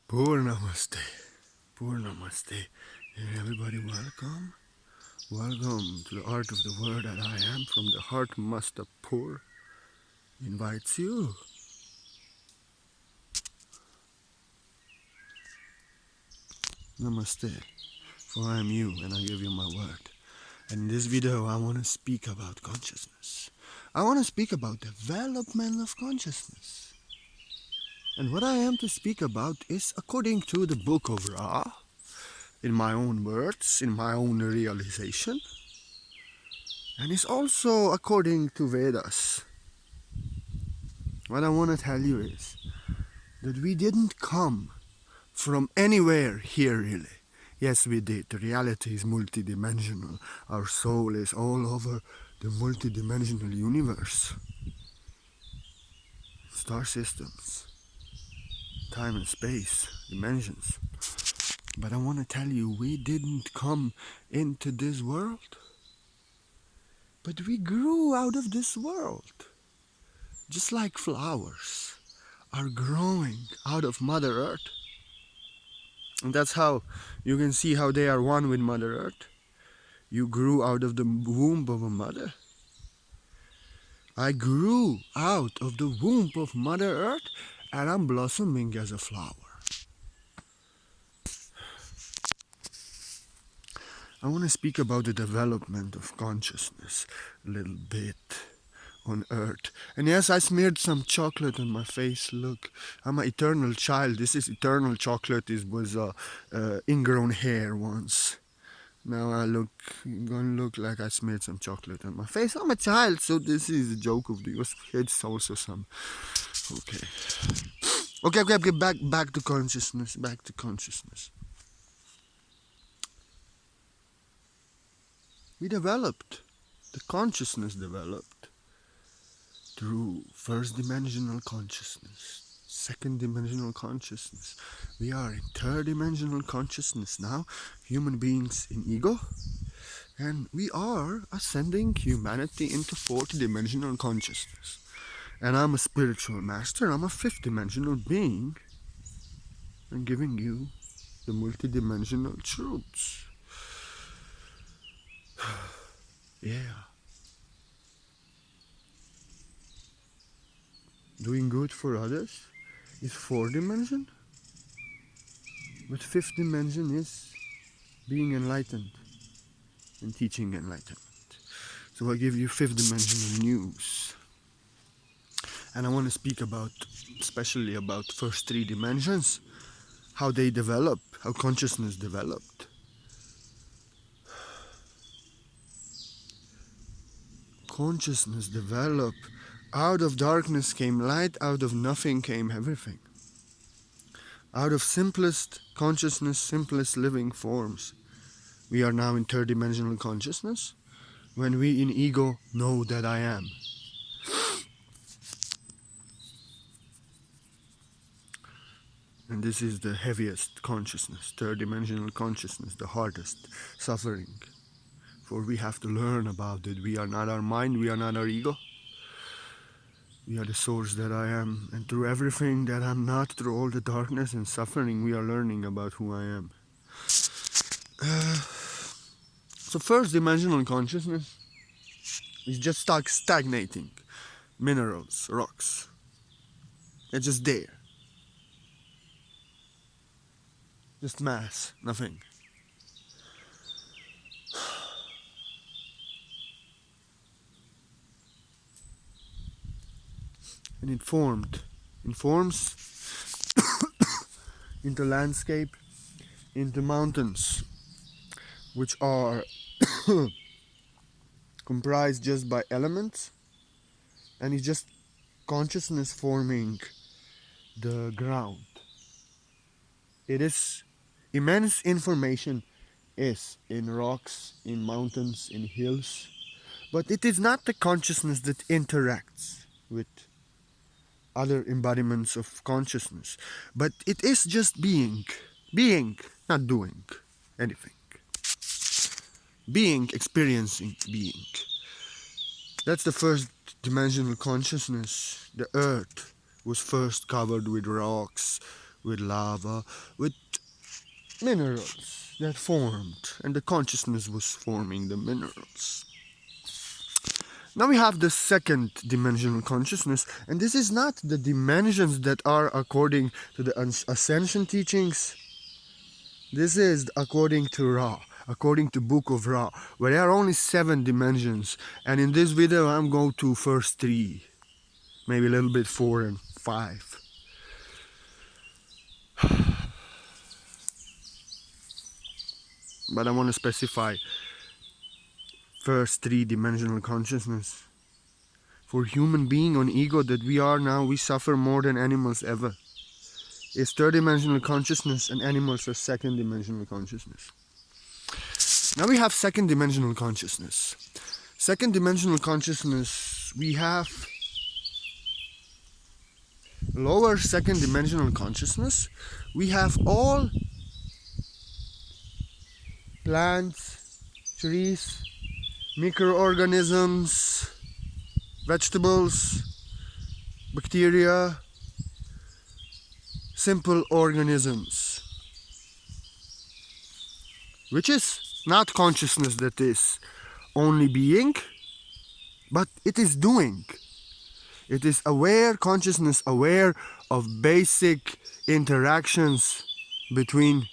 Purnamaste. Purnamaste. Everybody welcome. Welcome to the art of the word that I am from the heart master Pur invites you. Namaste. For I am you and I give you my word. And in this video I want to speak about consciousness. I want to speak about development of consciousness. And what I am to speak about is according to the book of Ra, in my own words, in my own realization, and it's also according to Vedas. What I want to tell you is that we didn't come from anywhere here really. Yes, we did. The reality is multidimensional. Our soul is all over the multidimensional universe. Star systems, time and space, dimensions. But I want to tell you, we didn't come into this world, but we grew out of this world. Just like flowers are growing out of Mother Earth. And that's how you can see how they are one with Mother Earth. You grew out of the womb of a mother. I grew out of the womb of Mother Earth and I'm blossoming as a flower. I want to speak about the development of consciousness a little bit on Earth. And yes, I smeared some chocolate on my face. Look, I'm an eternal child. This is eternal chocolate. It was ingrown hair once. Now gonna look like I smeared some chocolate on my face. I'm a child, so this is a joke of the it's also some. Okay. Back to consciousness. Back to consciousness. We developed. The consciousness developed through first dimensional consciousness, second dimensional consciousness. We are in third dimensional consciousness now, human beings in ego, and we are ascending humanity into fourth dimensional consciousness. And I'm a spiritual master, I'm a fifth dimensional being, and giving you the multidimensional truths. Yeah. Doing good for others is fourth dimension, but fifth dimension is being enlightened and teaching enlightenment. So I give you fifth dimensional news. And I want to speak about, especially about first three dimensions, how they develop, how consciousness developed. Consciousness developed. Out of darkness came light, out of nothing came everything. Out of simplest consciousness, simplest living forms. We are now in third dimensional consciousness, when we in ego know that I am. And this is the heaviest consciousness, third dimensional consciousness, the hardest, suffering. For we have to learn about it. We are not our mind, we are not our ego. We are the source that I am. And through everything that I'm not, through all the darkness and suffering, we are learning about who I am. So first dimensional consciousness is just stagnating. Minerals, rocks. They're just there. Just mass, nothing. And it forms into landscape, into mountains, which are comprised just by elements, and it's just consciousness forming the ground. It is immense information is in rocks, in mountains, in hills, but it is not the consciousness that interacts with other embodiments of consciousness, but it is just being, not doing anything. Being, experiencing being. That's the first dimensional consciousness. The earth was first covered with rocks, with lava, with minerals that formed, and the consciousness was forming the minerals. Now we have the second dimensional consciousness, and this is not the dimensions that are according to the ascension teachings. This is according to Ra, according to Book of Ra, where there are only 7 dimensions, and in this video I'm going to first 3, maybe a little bit 4 and 5. But I want to specify first 3 dimensional consciousness. For human being on ego that we are now, we suffer more than animals ever. It's third dimensional consciousness, and animals are second dimensional consciousness. Now we have second dimensional consciousness. Second dimensional consciousness, we have lower second dimensional consciousness. We have all plants, trees, microorganisms, vegetables, bacteria, simple organisms, which is not consciousness that is only being, but it is doing. It is aware consciousness, aware of basic interactions between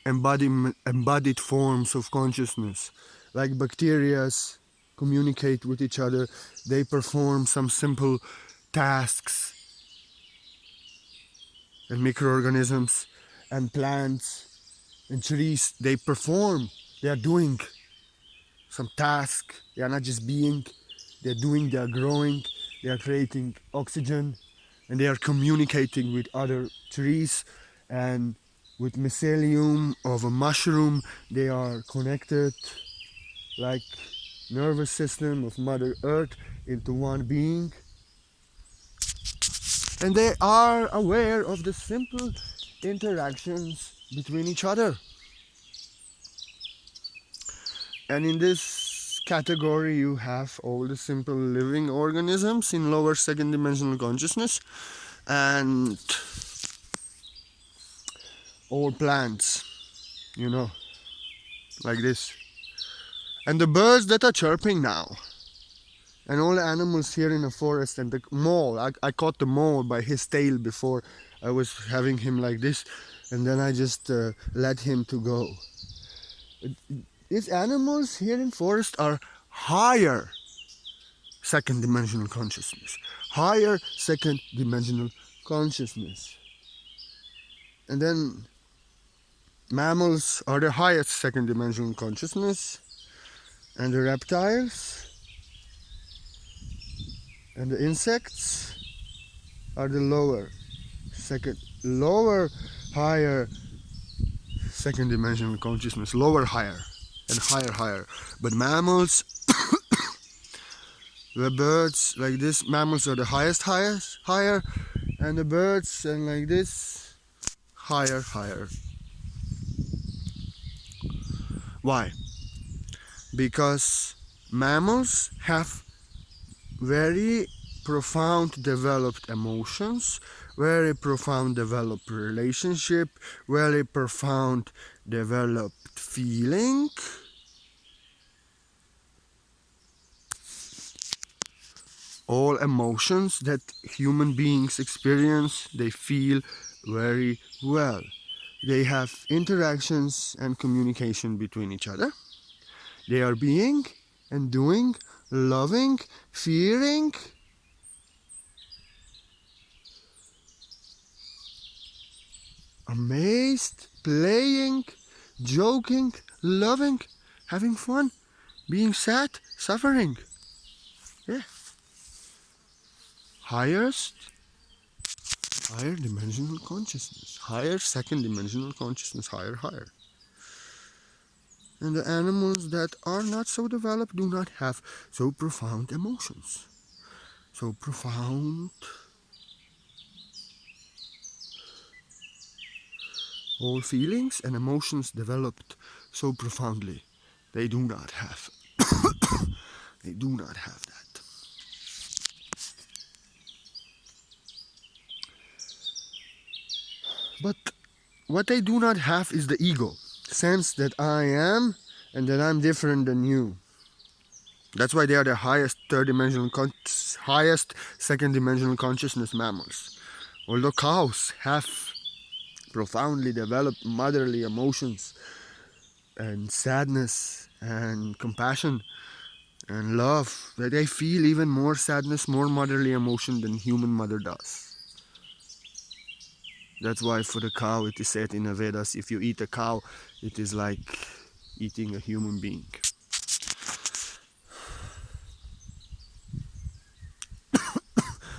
embodied forms of consciousness, like bacteria communicate with each other, they perform some simple tasks, and microorganisms and plants and trees, they are doing some task. They are not just being, they are growing, they are creating oxygen, and they are communicating with other trees, and with mycelium of a mushroom they are connected like nervous system of Mother Earth into one being, and they are aware of the simple interactions between each other. And in this category you have all the simple living organisms in lower second dimensional consciousness, and all plants, like this, and the birds that are chirping now, and all the animals here in the forest, and the mole. I caught the mole by his tail before. I was having him like this, and then I just let him to go. These animals here in forest are higher second dimensional consciousness. Higher second dimensional consciousness. And then mammals are the highest second dimensional consciousness, and the reptiles and the insects are the higher second dimensional consciousness, lower, higher, and higher. But mammals, the birds like this, mammals are the higher, and the birds and like this, higher. Why? Because mammals have very profound developed emotions, very profound developed relationship, very profound developed feeling. All emotions that human beings experience, they feel very well. They have interactions and communication between each other. They are being and doing, loving, fearing, amazed, playing, joking, loving, having fun, being sad, suffering. Yeah. Higher dimensional consciousness, higher second dimensional consciousness, higher. And the animals that are not so developed do not have so profound emotions, so profound all feelings and emotions developed so profoundly. They do not have they do not have that. But what they do not have is the ego, sense that I am and that I'm different than you. That's why they are the highest highest second-dimensional consciousness mammals. Although cows have profoundly developed motherly emotions and sadness and compassion and love, that they feel even more sadness, more motherly emotion than human mother does. That's why for the cow it is said in the Vedas, if you eat a cow, it is like eating a human being.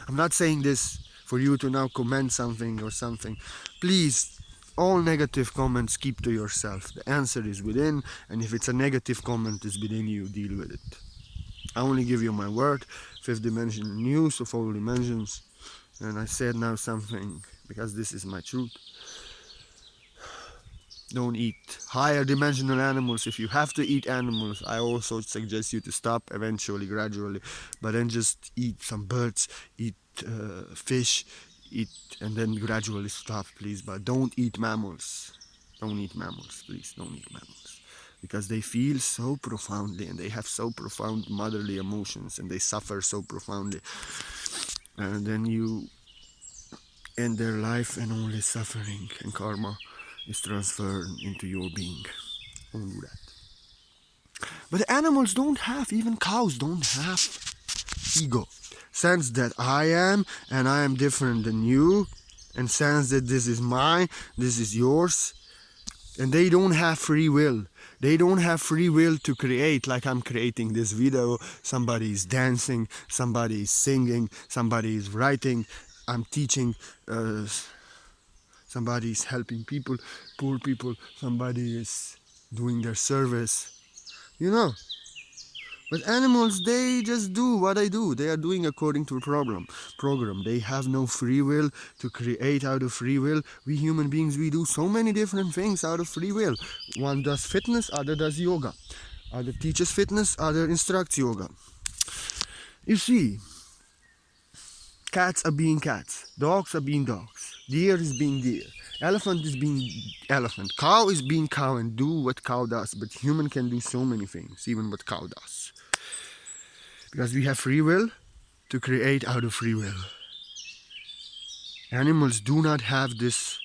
I'm not saying this for you to now comment something or something. Please, all negative comments keep to yourself. The answer is within, and if it's a negative comment, it's within you. Deal with it. I only give you my word, fifth dimensional news of all dimensions, and I said now something because this is my truth. Don't eat higher dimensional animals. If you have to eat animals, I also suggest you to stop eventually, gradually, but then just eat some birds, eat fish, eat, and then gradually stop, please. But don't eat mammals. Don't eat mammals, please. Don't eat mammals. Because they feel so profoundly and they have so profound motherly emotions and they suffer so profoundly. And then you end their life and only suffering and karma is transferred into your being. Don't do that. But animals don't have, even cows don't have ego. Sense that I am and I am different than you, and sense that this is mine, this is yours. And they don't have free will. They don't have free will to create like I'm creating this video. Somebody is dancing, somebody is singing, somebody is writing, I'm teaching, somebody is helping people, poor people, somebody is doing their service, you know. But animals, they just do what I do. They are doing according to a program. They have no free will to create out of free will. We human beings, we do so many different things out of free will. One does fitness, other does yoga. Other teaches fitness, other instructs yoga. You see, cats are being cats. Dogs are being dogs. Deer is being deer. Elephant is being elephant. Cow is being cow and do what cow does. But human can do so many things, even what cow does. Because we have free will to create out of free will. Animals do not have this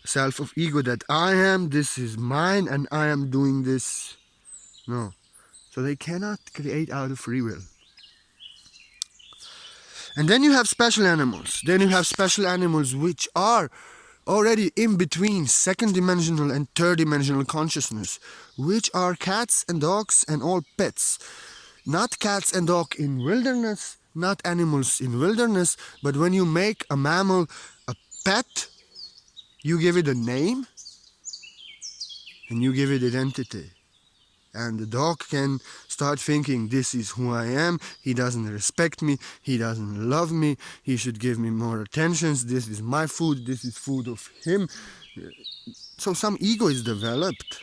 self of ego that I am, this is mine, and I am doing this. No. So they cannot create out of free will. And then you have special animals. Then you have special animals which are already in between second dimensional and third dimensional consciousness, which are cats and dogs and all pets. Not cats and dogs in wilderness, not animals in wilderness, but when you make a mammal a pet, you give it a name and you give it identity. And the dog can start thinking, this is who I am, he doesn't respect me, he doesn't love me, he should give me more attentions, this is my food, this is food of him. So some ego is developed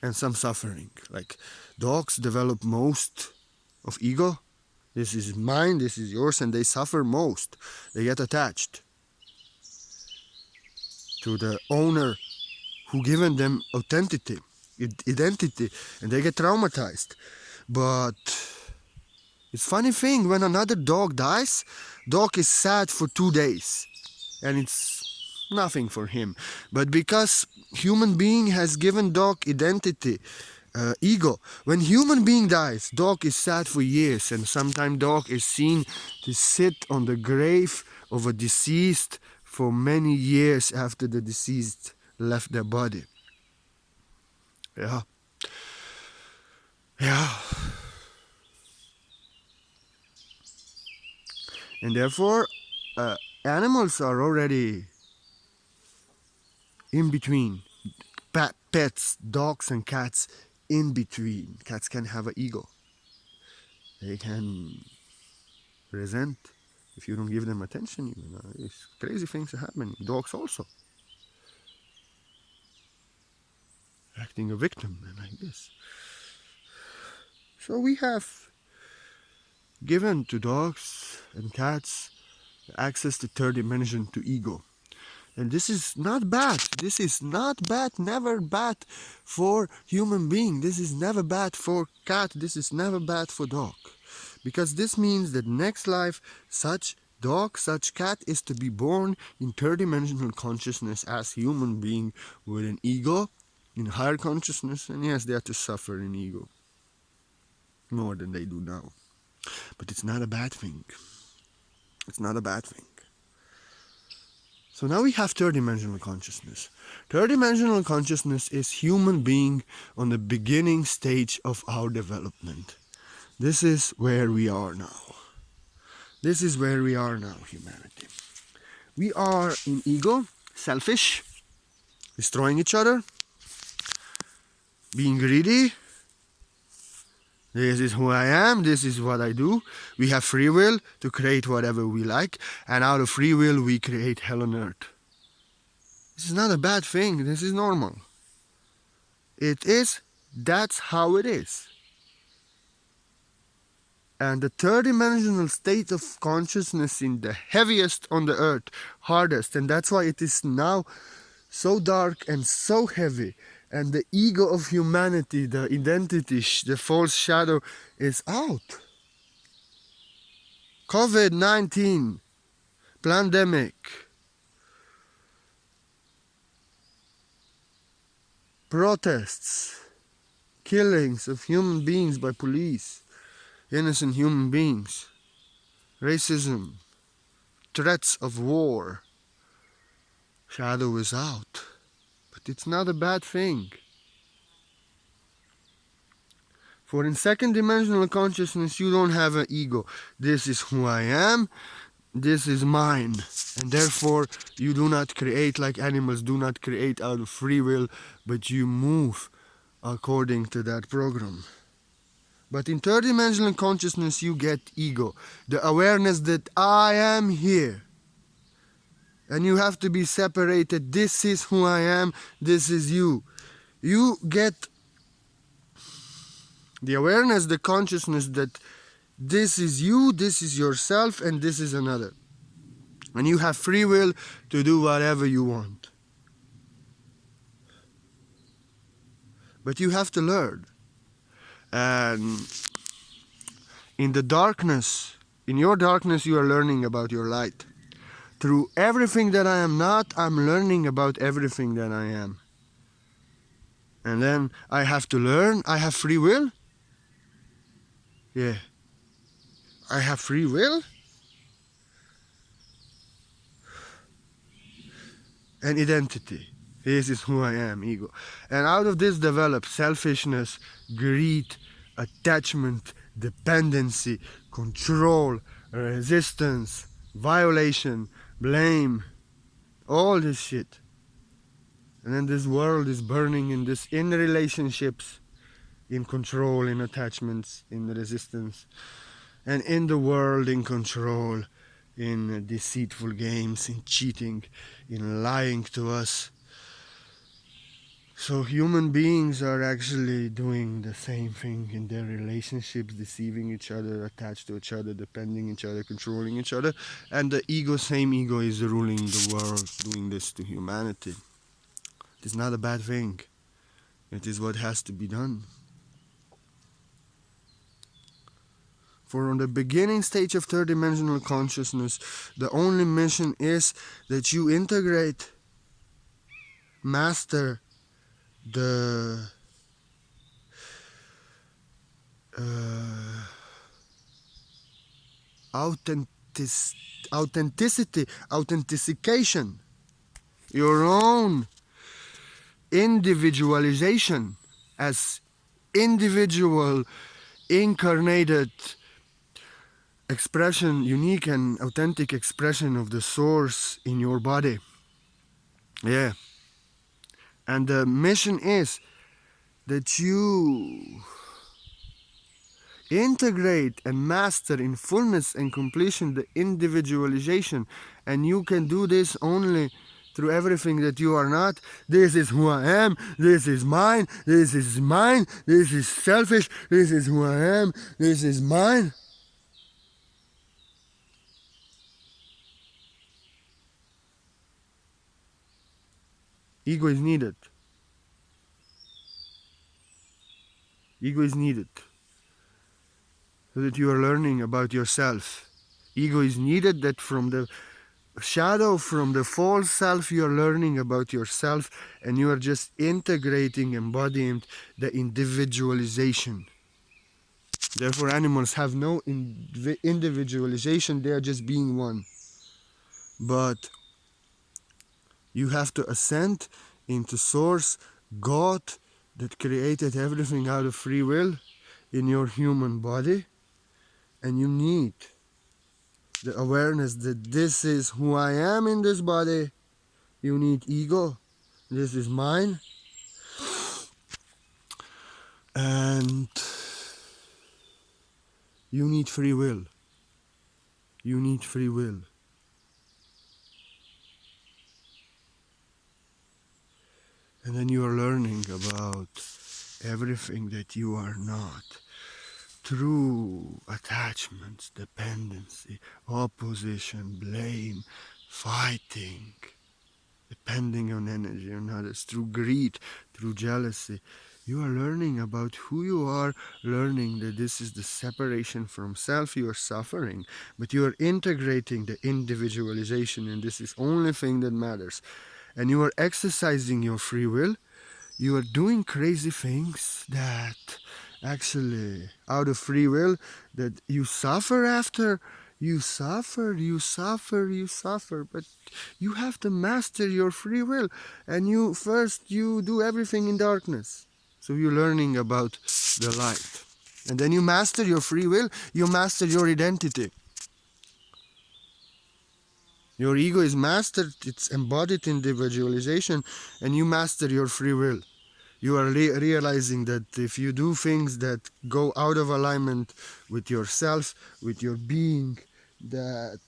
and some suffering. Like dogs develop most of ego. This is mine, this is yours, and they suffer most. They get attached to the owner who given them identity, and they get traumatized. But it's funny thing, when another dog dies, dog is sad for 2 days, and it's nothing for him. But because human being has given dog identity, ego, when human being dies, dog is sad for years, and sometimes dog is seen to sit on the grave of a deceased for many years after the deceased left their body. Yeah. And therefore, animals are already in between. Pets, dogs and cats, in between. Cats can have an ego. They can resent if you don't give them attention. It's crazy things happen. Dogs also. Acting a victim and like this. So we have given to dogs and cats access to third dimension, to ego. And this is not bad. This is not bad, never bad for human being. This is never bad for cat. This is never bad for dog. Because this means that next life, such dog, such cat is to be born in third-dimensional consciousness as human being with an ego, in higher consciousness, and yes, they have to suffer in ego more than they do now. But it's not a bad thing. It's not a bad thing. So now we have third-dimensional consciousness. Third-dimensional consciousness is human being on the beginning stage of our development. This is where we are now. This is where we are now, humanity. We are in ego, selfish, destroying each other, being greedy. This is who I am, this is what I do. We have free will to create whatever we like, and out of free will we create hell on earth. This is not a bad thing, this is normal. It is, that's how it is. And the third dimensional state of consciousness in the heaviest on the earth, hardest, and that's why it is now so dark and so heavy. And the ego of humanity, the identity, the false shadow is out. COVID-19, pandemic, protests, killings of human beings by police, innocent human beings, racism, threats of war. Shadow is out. But it's not a bad thing. For in second dimensional consciousness you don't have an ego. This is who I am, this is mine. And therefore you do not create like animals, do not create out of free will, but you move according to that program. But in third dimensional consciousness you get ego, the awareness that I am here. And you have to be separated. This is who I am, this is you. You get the awareness, the consciousness that this is you, this is yourself, and this is another. And you have free will to do whatever you want. But you have to learn. And in the darkness, in your darkness, you are learning about your light. Through everything that I am not, I'm learning about everything that I am. And then I have to learn, I have free will. Yeah. I have free will. And identity. This is who I am, ego. And out of this develops selfishness, greed, attachment, dependency, control, resistance, violation, blame, all this shit. And then this world is burning in relationships, in control, in attachments, in resistance, and in the world in control, in deceitful games, in cheating, in lying to us. So human beings are actually doing the same thing in their relationships, deceiving each other, attached to each other, depending each other, controlling each other. And the ego, same ego, is ruling the world, doing this to humanity. It is not a bad thing. It is what has to be done. For on the beginning stage of third dimensional consciousness, the only mission is that you integrate, master the authentication, your own individualization as individual incarnated expression, unique and authentic expression of the source in your body. Yeah. And the mission is that you integrate and master in fullness and completion the individualization. And you can do this only through everything that you are not. This is who I am, this is mine, this is mine, this is selfish, this is who I am, this is mine. Ego is needed. Ego is needed so that you are learning about yourself. Ego is needed that from the shadow, from the false self, you are learning about yourself, and you are just integrating, embodying the individualization. Therefore, animals have no individualization, they are just being one. But you have to ascend into Source, God, that created everything out of free will in your human body, and you need the awareness that this is who I am in this body. You need ego, this is mine, and you need free will. You need free will. And then you are learning about everything that you are not through attachments, dependency, opposition, blame, fighting, depending on energy on others, through greed, through jealousy. You are learning about who you are, learning that this is the separation from self. You are suffering, but you are integrating the individualization, and this is the only thing that matters. And you are exercising your free will. You are doing crazy things that actually, out of free will, that you suffer after. You suffer, you suffer, you suffer, but you have to master your free will. And you do everything in darkness. So you're learning about the light. And then you master your free will, you master your identity. Your ego is mastered, it's embodied in individualization, and you master your free will. You are realizing that if you do things that go out of alignment with yourself, with your being, that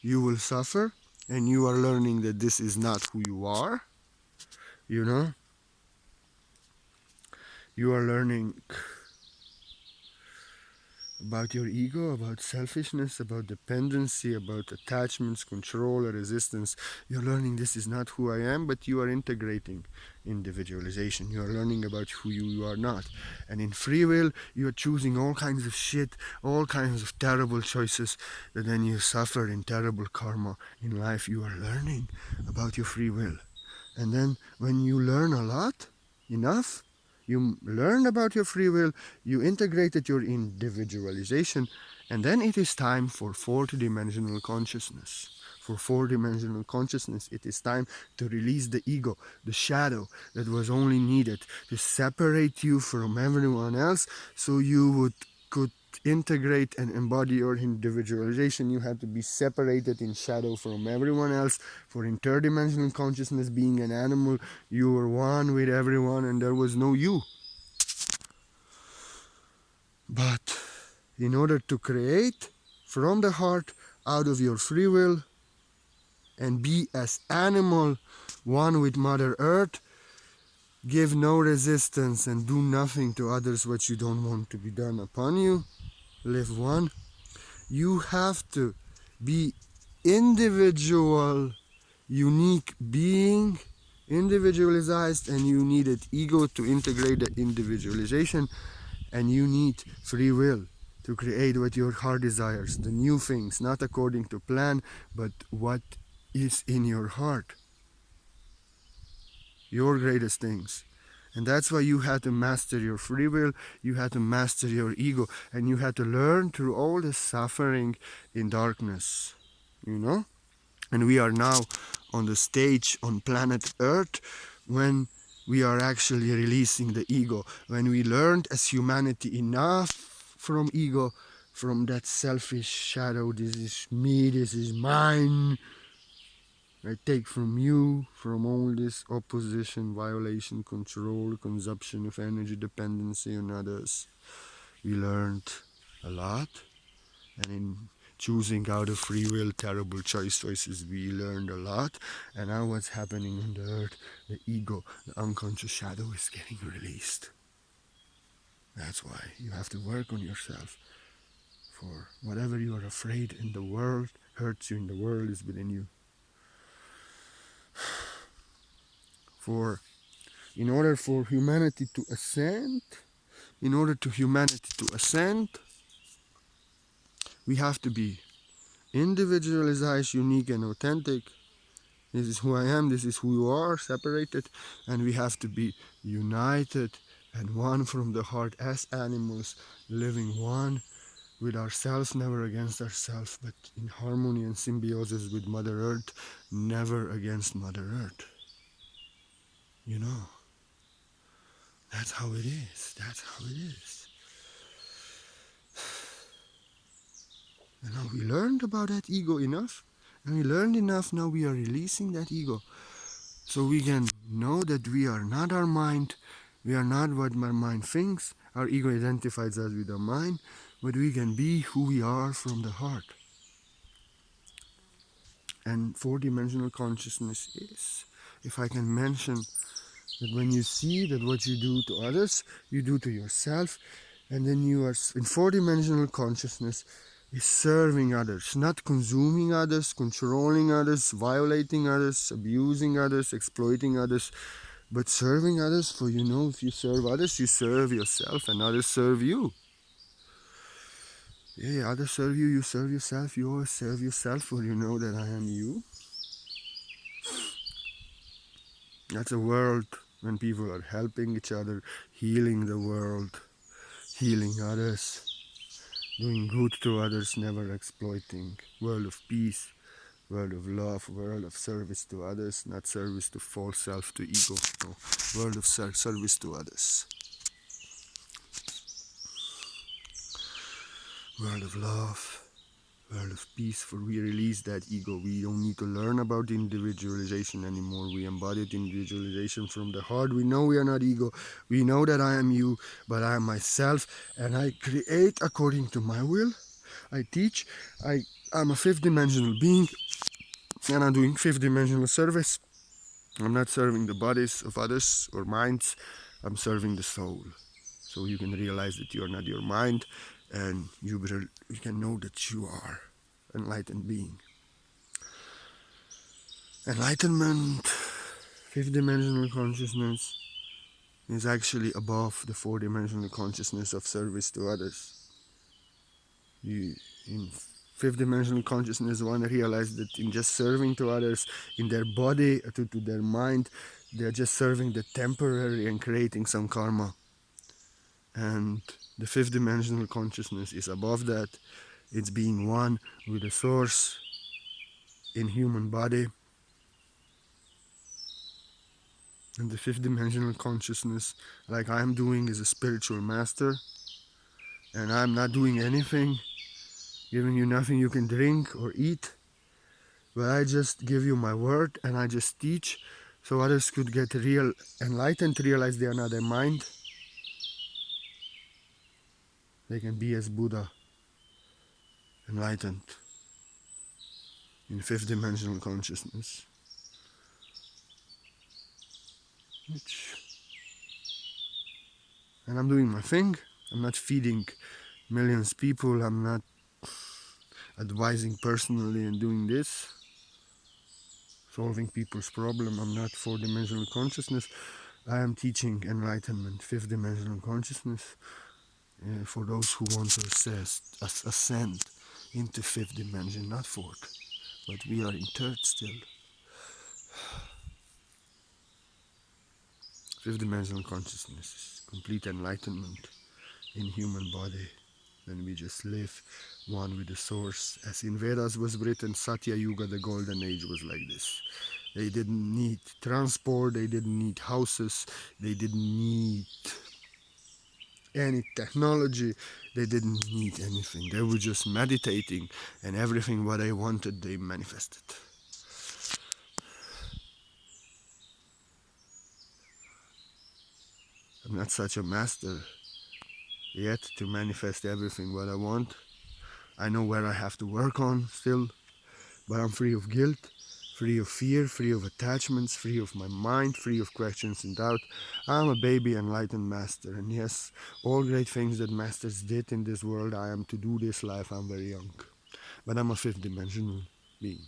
you will suffer, and you are learning that this is not who you are. You know, you are learning about your ego, about selfishness, about dependency, about attachments, control, resistance. You're learning this is not who I am, but you are integrating individualization. You are learning about who you are not. And in free will, you are choosing all kinds of shit, all kinds of terrible choices that then you suffer in terrible karma in life. You are learning about your free will. And then when you learn a lot, enough, you learn about your free will, you integrated your individualization, and then it is time for fourth dimensional consciousness. For fourth dimensional consciousness, it is time to release the ego, the shadow that was only needed to separate you from everyone else so you could integrate and embody your individualization. You have to be separated in shadow from everyone else. For interdimensional consciousness, being an animal, you were one with everyone and there was no you. But in order to create from the heart, out of your free will, and be as animal, one with Mother Earth, give no resistance and do nothing to others what you don't want to be done upon you, live one. You have to be individual, unique being, individualized, and you needed ego to integrate the individualization, and you need free will to create what your heart desires, the new things, not according to plan, but what is in your heart, your greatest things. And that's why you had to master your free will, you had to master your ego, and you had to learn through all the suffering in darkness, you know? And we are now on the stage on planet Earth when we are actually releasing the ego, when we learned as humanity enough from ego, from that selfish shadow, this is me, this is mine, I take from you, from all this opposition, violation, control, consumption of energy, dependency on others. We learned a lot, and in choosing out of free will terrible choices, we learned a lot. And now what's happening on the earth, the ego, the unconscious shadow is getting released. That's why you have to work on yourself. For whatever you are afraid in the world, hurts you in the world, is within you. For in order for humanity to ascend, in order to humanity to ascend, we have to be individualized, unique, and authentic. This is who I am, this is who you are, separated, and we have to be united and one from the heart as animals, living one with ourselves, never against ourselves, but in harmony and symbiosis with Mother Earth, never against Mother Earth. You know, that's how it is. That's how it is. And now we learned about that ego enough, and we learned enough, now we are releasing that ego. So we can know that we are not our mind, we are not what our mind thinks, our ego identifies us with our mind, but we can be who we are from the heart. And four-dimensional consciousness is, if I can mention, that when you see that what you do to others, you do to yourself, and then you are in four-dimensional consciousness is serving others, not consuming others, controlling others, violating others, abusing others, exploiting others, but serving others. For you know, if you serve others, you serve yourself, and others serve you. Yeah, others serve you, you serve yourself, you always serve yourself, for you know that I am you. That's a world when people are helping each other, healing the world, healing others, doing good to others, never exploiting. World of peace, world of love, world of service to others, not service to false self, to ego. No, world of service to others. World of love, world of peace, for we release that ego. We don't need to learn about individualization anymore. We embodied individualization from the heart. We know we are not ego. We know that I am you, but I am myself, and I create according to my will. I teach. I'm a fifth dimensional being, and I'm doing fifth dimensional service. I'm not serving the bodies of others or minds. I'm serving the soul. So you can realize that you are not your mind, and you can know that you are enlightened being. Enlightenment, fifth dimensional consciousness, is actually above the four dimensional consciousness of service to others. You, in fifth dimensional consciousness, one realizes that in just serving to others, in their body, to their mind, they're just serving the temporary and creating some karma. And the fifth dimensional consciousness is above that. It's being one with the source in human body. And the fifth dimensional consciousness, like I'm doing, is a spiritual master. And I'm not doing anything, giving you nothing you can drink or eat. But I just give you my word, and I just teach so others could get real enlightened, realize they are not a mind. They can be as Buddha, enlightened in fifth dimensional consciousness. And I'm doing my thing. I'm not feeding millions of people. I'm not advising personally and doing this, solving people's problem. I'm not four-dimensional consciousness. I am teaching enlightenment, fifth dimensional consciousness, for those who want to ascend into fifth dimension, not fourth, but we are in third still. Fifth dimensional consciousness is complete enlightenment in human body. Then we just live one with the source. As in Vedas was written, Satya Yuga, the golden age, was like this. They didn't need transport, they didn't need houses, they didn't need any technology, they didn't need anything. They were just meditating, and everything what they wanted, they manifested. I'm not such a master yet to manifest everything what I want. I know where I have to work on still, but I'm free of guilt, free of fear, free of attachments, free of my mind, free of questions and doubt. I'm a baby enlightened master, and yes, all great things that masters did in this world, I am to do this life. I'm very young, but I'm a fifth dimensional being,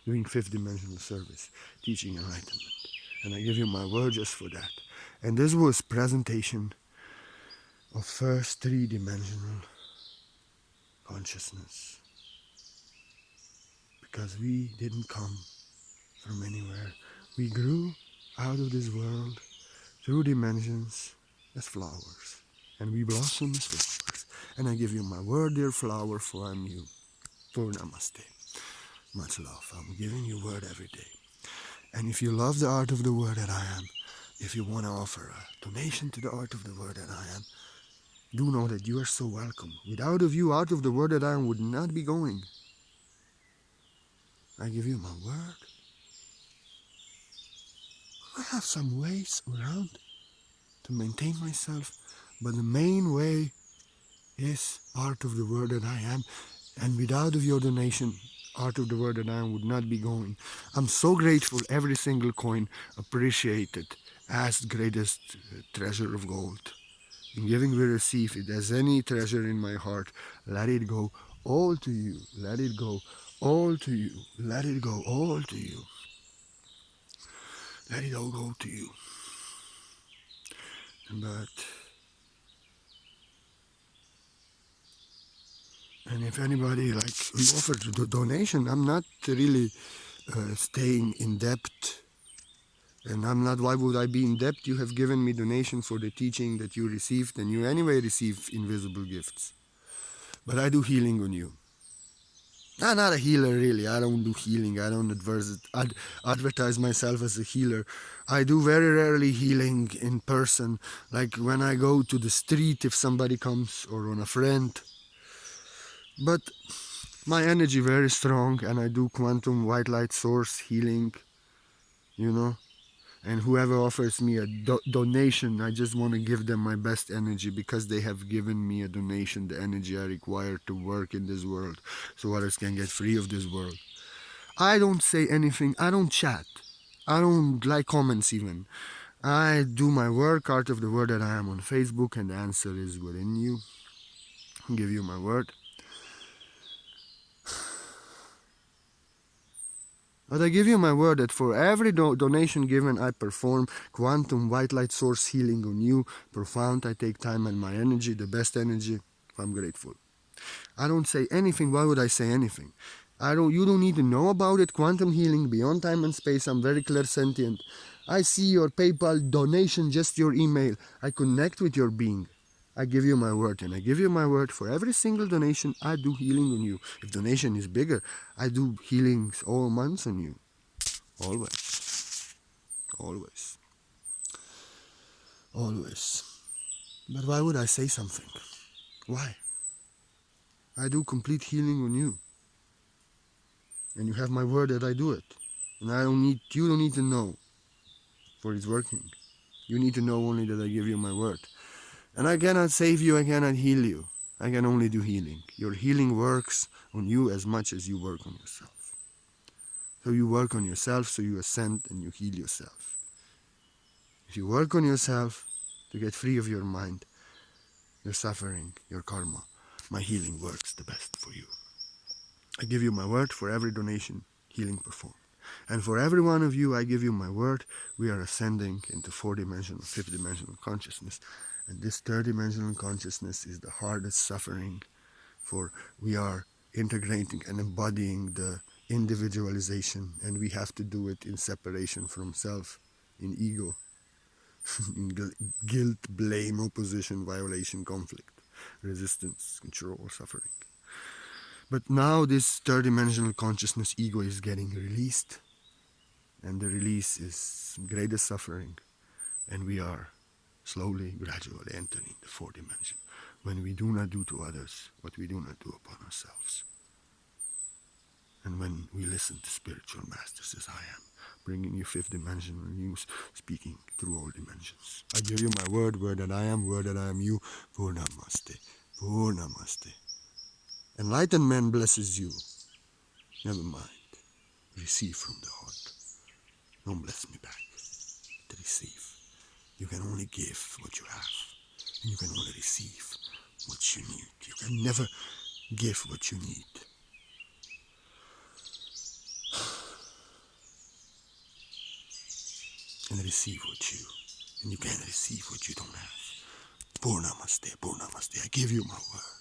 doing fifth dimensional service, teaching enlightenment. And I give you my word just for that. And this was presentation of first three-dimensional consciousness. Because we didn't come from anywhere. We grew out of this world through dimensions as flowers. And we blossom as flowers. And I give you my word, dear flower, for I'm you. For namaste. Much love. I'm giving you word every day. And if you love the art of the word that I am, if you want to offer a donation to the art of the word that I am, do know that you are so welcome. Without of you, art of the word that I am would not be going. I give you my word. I have some ways around to maintain myself, but the main way is art of the word that I am. And without of your donation, art of the word that I am would not be going. I'm so grateful. Every single coin appreciated as greatest treasure of gold. In giving we receive. If there's any treasure in my heart, let it go all to you. Let it go all to you. Let it go all to you. Let it all go to you. And if anybody like we offer the donation, I'm not really staying in debt. And I'm not, why would I be in debt? You have given me donation for the teaching that you received, and you anyway receive invisible gifts. But I do healing on you. I'm not a healer, really. I don't do healing. I don't advertise myself as a healer. I do very rarely healing in person. Like when I go to the street, if somebody comes, or on a friend. But my energy very strong, and I do quantum white light source healing, you know. And whoever offers me a donation, I just want to give them my best energy because they have given me a donation, the energy I require to work in this world so others can get free of this world. I don't say anything. I don't chat. I don't like comments even. I do my work, art of the word that I am on Facebook, and the answer is within you. I'll give you my word. But I give you my word that for every donation given, I perform quantum white light source healing on you. Profound, I take time and my energy, the best energy. I'm grateful. I don't say anything. Why would I say anything? You don't need to know about it. Quantum healing, beyond time and space. I'm very clairsentient. I see your PayPal donation, just your email. I connect with your being. I give you my word, and I give you my word for every single donation. I do healing on you. If donation is bigger, I do healings all months on you. Always. Always. Always. But why would I say something? Why? I do complete healing on you. And you have my word that I do it. And you don't need to know for it's working. You need to know only that I give you my word. And I cannot save you, I cannot heal you. I can only do healing. Your healing works on you as much as you work on yourself. So you work on yourself, so you ascend and you heal yourself. If you work on yourself to get free of your mind, your suffering, your karma, my healing works the best for you. I give you my word for every donation, healing performed. And for every one of you, I give you my word. We are ascending into four-dimensional, fifth-dimensional consciousness. And this third-dimensional consciousness is the hardest suffering, for we are integrating and embodying the individualization, and we have to do it in separation from self, in ego, in guilt, blame, opposition, violation, conflict, resistance, control, suffering. But now this third-dimensional consciousness ego is getting released, and the release is greatest suffering, and we are slowly, gradually entering the fourth dimension, when we do not do to others what we do not do upon ourselves. And when we listen to spiritual masters as I am, bringing you fifth dimensional news, speaking through all dimensions. I give you my word that I am you, for namaste, for namaste. Enlightened man blesses you. Never mind. Receive from the heart. Don't bless me back. But receive. You can only give what you have. And you can only receive what you need. You can never give what you need. and receive what you, and you can't receive what you don't have. Purnamaste, Purnamaste, I give you my word.